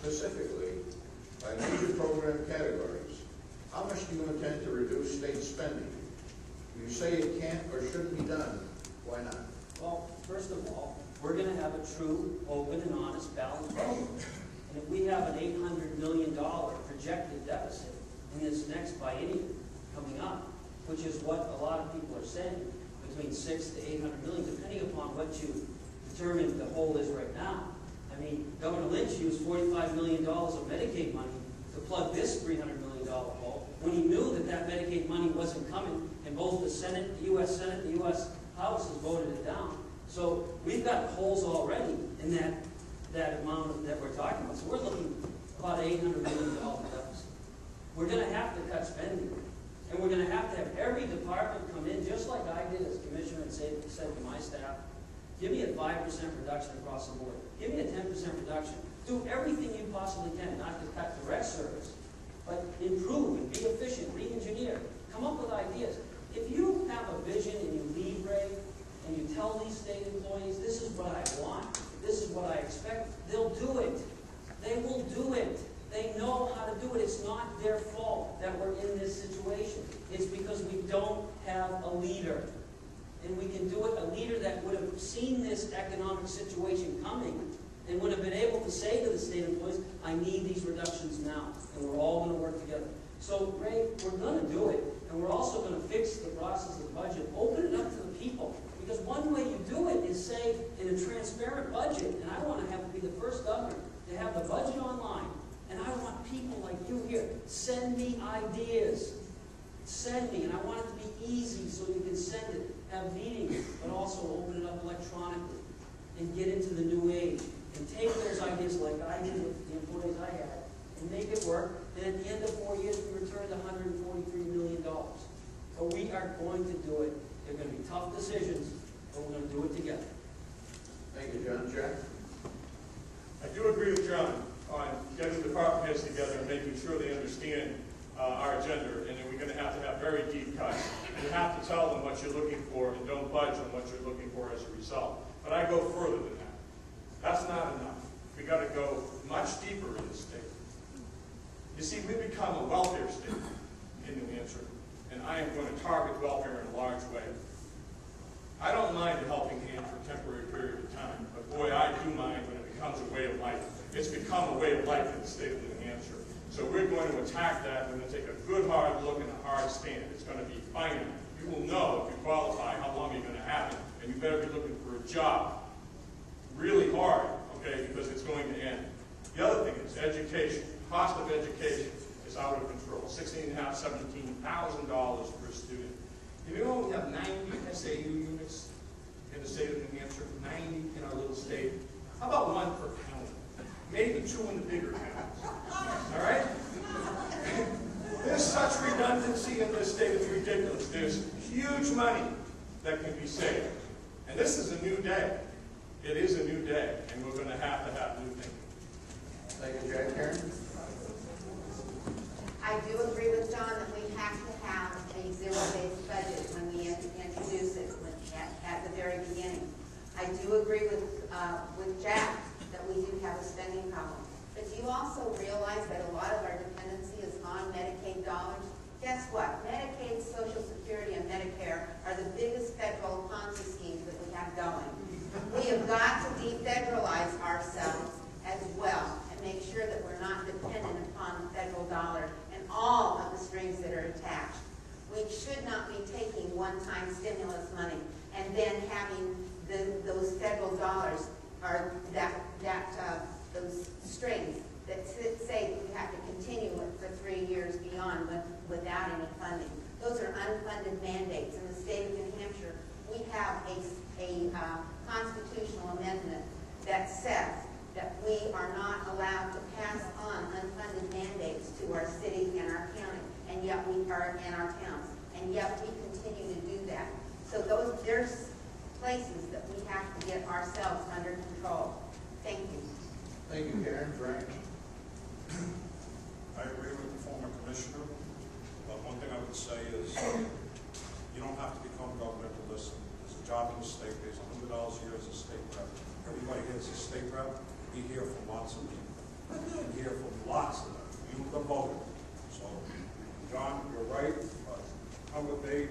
specifically, by major program categories, how much do you intend to reduce state spending? You say it can't or shouldn't be done. Why not? Well, first of all, we're going to have a true, open, and honest balanced program. And if we have an $800 million projected deficit in this next biennium coming up, which is what a lot of people are saying, between 600 to 800 million, depending upon what you determine the hole is right now. I mean, Governor Lynch used $45 million of Medicaid money to plug this $300 million hole when he knew that that Medicaid money wasn't coming, and both the Senate, the U.S. Senate, the U.S. House has voted it down. So we've got holes already in that amount that we're talking about. So we're looking about $800 million deficit. We're going to have to cut spending. And we're going to have every department come in, just like I did as commissioner, and said to my staff, give me a 5% reduction across the board. Give me a 10% reduction. Do everything you possibly can, not to cut direct service, but improve and be efficient, re-engineer. Come up with ideas. If you have a vision and you lead, Ray, and you tell these state employees, this is what I want, this is what I expect, they'll do it. They will do it. They know how to do it. It's not their fault that we're in this situation. It's because we don't have a leader. And we can do it, a leader that would have seen this economic situation coming and would have been able to say to the state employees, I need these reductions now. And we're all going to work together. So, Ray, we're going to do it. And we're also going to fix the process of the budget. Open it up to the people. Because one way you do it is say, in a transparent budget, and I want to have to be the first governor to have the budget online. And I want people like you here, send me ideas. Send me, and I want it to be easy so you can send it, have meetings, but also open it up electronically and get into the new age. And take those ideas like I did with the employees I had and make it work. And at the end of 4 years, we returned $143 million. So we are going to do it. They're going to be tough decisions, but we're going to do it together. Thank you, John. Jack? I do agree with John on getting the department heads together and making sure they understand our agenda, and then we're going to have very deep cuts. And you have to tell them what you're looking for and don't budge on what you're looking for as a result. But I go further than that. That's not enough. We've got to go much deeper in this state. You see, we've become a welfare state in New Hampshire, and I am going to target welfare in a large way. I don't mind a helping hand for a temporary period of time, but boy, I do mind when it becomes a way of life. It's become a way of life in the state of New Hampshire. So we're going to attack that. We're going to take a good hard look and a hard stand. It's going to be finite. You will know if you qualify how long you're going to have it, and you better be looking for a job really hard, okay, because it's going to end. The other thing is education. Cost of education is out of control. $16,500, $17,000 per student. You know we have 90 SAU units in the state of New Hampshire, 90 in our little state. How about one per county? Maybe two in the bigger counties. All right? There's such redundancy in this state, it's ridiculous. There's huge money that can be saved. And this is a new day. It is a new day, and we're going to have new thinking. Thank you, Jack. Karen? I do agree with John that we have to have a zero-based budget when we introduce it at the very beginning. I do agree with Jack that we do have a spending problem. But do you also realize that a lot of our dependency is on Medicaid dollars? Guess what? Medicaid, Social Security, and Medicare are the biggest federal Ponzi schemes that we have going. We have got to defederalize ourselves as well and make sure that we're not dependent upon the federal dollar and all of the strings that are attached. We should not be taking one-time stimulus money and then having those federal dollars or those strings that say that we have to continue it for 3 years beyond without any funding. Those are unfunded mandates. In the state of New Hampshire, we have a constitutional amendment that says that we are not allowed to pass on unfunded mandates to our city and our county, and yet we are in our towns, and yet we continue to do that. So there's places that we have to get ourselves under control. Thank you. Thank you, Karen. Frank? I agree with the former commissioner, but one thing I would say is you don't have to become governor to listen. There's a job in the state, there's $100 a year as a state rep. Everybody here is a state rep. We hear from lots of people. We hear hear from lots of them, you the voter. So, John, you're right, but come with me,